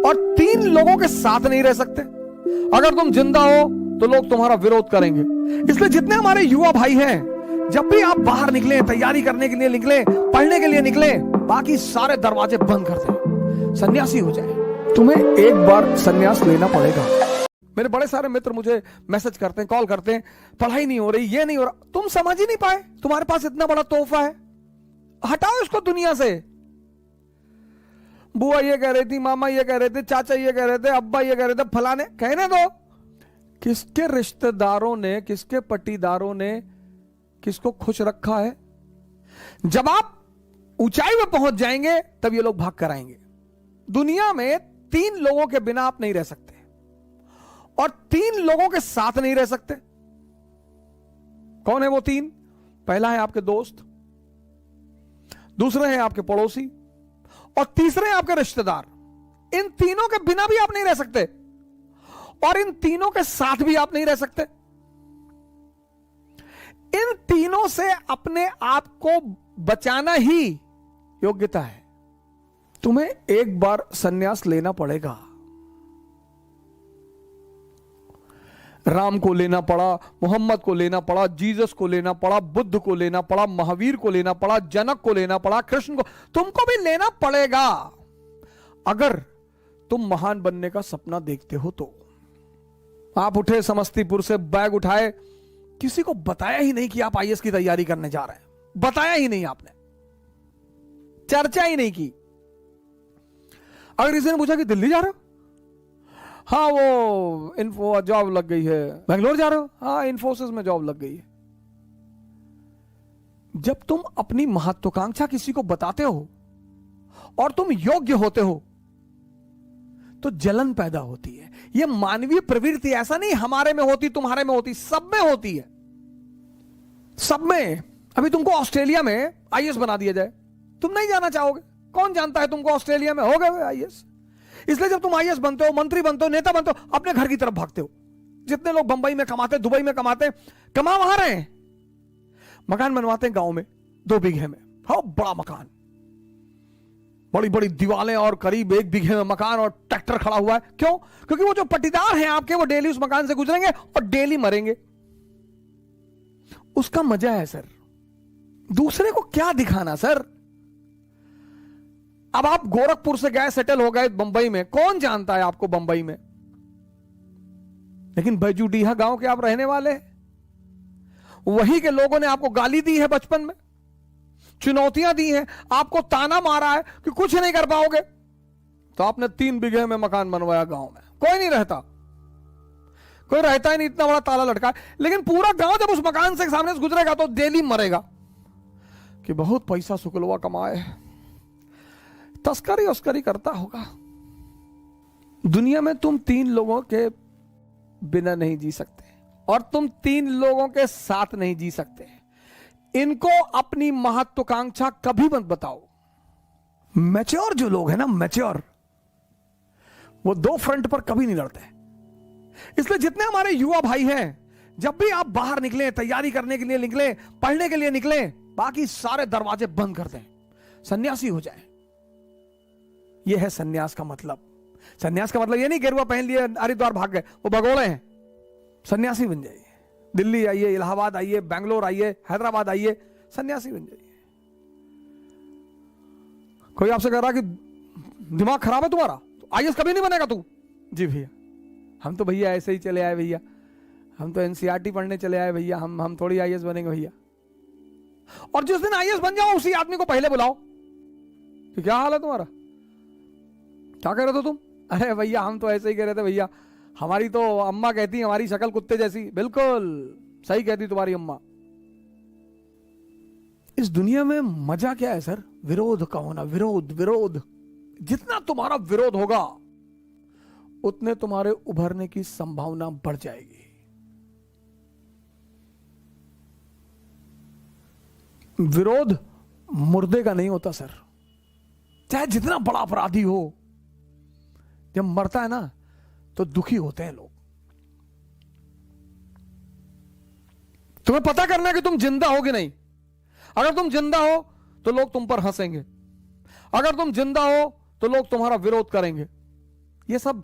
और 3 लोगों के साथ नहीं रह सकते। अगर तुम जिंदा हो तो लोग तुम्हारा विरोध करेंगे। इसलिए जितने हमारे युवा भाई हैं, जब भी आप बाहर निकले, तैयारी करने के लिए निकले, पढ़ने के लिए निकले, बाकी सारे दरवाजे बंद कर दें, सन्यासी हो जाए। तुम्हें एक बार सन्यास लेना पड़ेगा। मेरे बड़े सारे मित्र मुझे मैसेज करते हैं, कॉल करते हैं, पढ़ाई नहीं हो रही, ये नहीं हो रहा। तुम समझ ही नहीं पाए, तुम्हारे पास इतना बड़ा तोहफा है, हटाओ इसको दुनिया से। बुआ ये कह रही थी, मामा ये कह रहे थे, चाचा ये कह रहे थे, अब्बा ये कह रहे थे, फलाने कहने दो। किसके रिश्तेदारों ने, किसके पट्टीदारों ने किसको खुश रखा है? जब आप ऊंचाई में पहुंच जाएंगे तब ये लोग भाग कर आएंगे। दुनिया में 3 लोगों के बिना आप नहीं रह सकते और 3 लोगों के साथ नहीं रह सकते। कौन है वो 3? पहला है आपके दोस्त, दूसरे हैं आपके पड़ोसी और तीसरे हैं आपके रिश्तेदार। इन तीनों के बिना भी आप नहीं रह सकते और इन तीनों के साथ भी आप नहीं रह सकते। इन तीनों से अपने आप को बचाना ही योग्यता है। तुम्हें एक बार सन्यास लेना पड़ेगा। राम को लेना पड़ा, मोहम्मद को लेना पड़ा, जीसस को लेना पड़ा, बुद्ध को लेना पड़ा, महावीर को लेना पड़ा, जनक को लेना पड़ा, कृष्ण को, तुमको भी लेना पड़ेगा अगर तुम महान बनने का सपना देखते हो तो। आप उठे समस्तीपुर से, बैग उठाए, किसी को बताया ही नहीं कि आप आईएएस की तैयारी करने जा रहे हैं, बताया ही नहीं, आपने चर्चा ही नहीं की। अगर किसी ने पूछा कि दिल्ली जा रहे हो, हाँ वो इन्फो जॉब लग गई है। बेंगलोर जा रहे हो, हाँ इन्फोसिस में जॉब लग गई है। जब तुम अपनी महत्वाकांक्षा किसी को बताते हो और तुम योग्य होते हो तो जलन पैदा होती है। यह मानवीय प्रवृत्ति, ऐसा नहीं हमारे में होती, तुम्हारे में होती, सब में होती है, सब में। अभी तुमको ऑस्ट्रेलिया में आईएएस बना दिया जाए, तुम नहीं जाना चाहोगे। कौन जानता है तुमको ऑस्ट्रेलिया में हो गए आईएएस। इसलिए जब तुम आईएएस बनते हो, मंत्री बनते हो, नेता बनते हो, अपने घर की तरफ भागते हो। जितने लोग बंबई में कमाते, दुबई में कमाते, कमा वहां रहे हैं, मकान बनवाते हैं गांव में 2 बीघे में, हाँ बड़ा मकान, बड़ी बड़ी दीवारें और करीब 1 बीघे में मकान और ट्रैक्टर खड़ा हुआ है। क्यों? क्योंकि वो जो पट्टीदार हैं आपके, वो डेली उस मकान से गुजरेंगे और डेली मरेंगे। उसका मजा है सर। दूसरे को क्या दिखाना सर। अब आप गोरखपुर से गए, सेटल हो गए बंबई में, कौन जानता है आपको बंबई में, लेकिन बैजूडीहा गांव के आप रहने वाले हैं। वहीं के लोगों ने आपको गाली दी है बचपन में, चुनौतियां दी हैं, आपको ताना मारा है कि कुछ नहीं कर पाओगे, तो आपने 3 बीघे में मकान बनवाया गांव में। कोई नहीं रहता, कोई रहता ही नहीं, इतना बड़ा ताला लटका है। लेकिन पूरा गांव जब उस मकान से सामने से गुजरेगा तो डेली मरेगा कि बहुत पैसा शुक्लवा कमाए, तस्करी उस्करी करता होगा। दुनिया में तुम 3 लोगों के बिना नहीं जी सकते और तुम 3 लोगों के साथ नहीं जी सकते। इनको अपनी महत्वाकांक्षा कभी मत बताओ। मैच्योर जो लोग हैं ना, मैच्योर, वो 2 फ्रंट पर कभी नहीं लड़ते। इसलिए जितने हमारे युवा भाई हैं, जब भी आप बाहर निकले, तैयारी करने के लिए निकले, पढ़ने के लिए निकले, बाकी सारे दरवाजे बंद कर दें, सन्यासी हो जाए। यह है सन्यास का मतलब। सन्यास का मतलब यह नहीं गेरुआ पहन लिए हरिद्वार भाग गए, वो भगोड़े हैं। सन्यासी बन जाइए। दिल्ली आइए, इलाहाबाद आइए, बैंगलोर आइए, हैदराबाद आइए, सन्यासी बन जाइए। कोई आपसे कह रहा कि दिमाग खराब है तुम्हारा, तो आईएएस कभी नहीं बनेगा तू। जी भैया, हम तो भैया ऐसे ही चले आए भैया, हम तो एनसीईआरटी पढ़ने चले आए भैया, हम थोड़ी आईएएस बनेंगे भैया। और जिस दिन आईएएस बन जाओ उसी आदमी को पहले बुलाओ कि क्या हाल है तुम्हारा, क्या कह रहे थे तुम? अरे भैया हम तो ऐसे ही कह रहे थे भैया, हमारी तो अम्मा कहती हमारी शक्ल कुत्ते जैसी। बिल्कुल सही कहती तुम्हारी अम्मा। इस दुनिया में मजा क्या है सर? विरोध का होना। विरोध विरोध, जितना तुम्हारा विरोध होगा उतने तुम्हारे उभरने की संभावना बढ़ जाएगी। विरोध मुर्दे का नहीं होता सर। चाहे जितना बड़ा अपराधी हो, जब मरता है ना तो दुखी होते हैं लोग। तुम्हें पता करना है कि तुम जिंदा हो कि नहीं। अगर तुम जिंदा हो तो लोग तुम पर हंसेंगे, अगर तुम जिंदा हो तो लोग तुम्हारा विरोध करेंगे। ये सब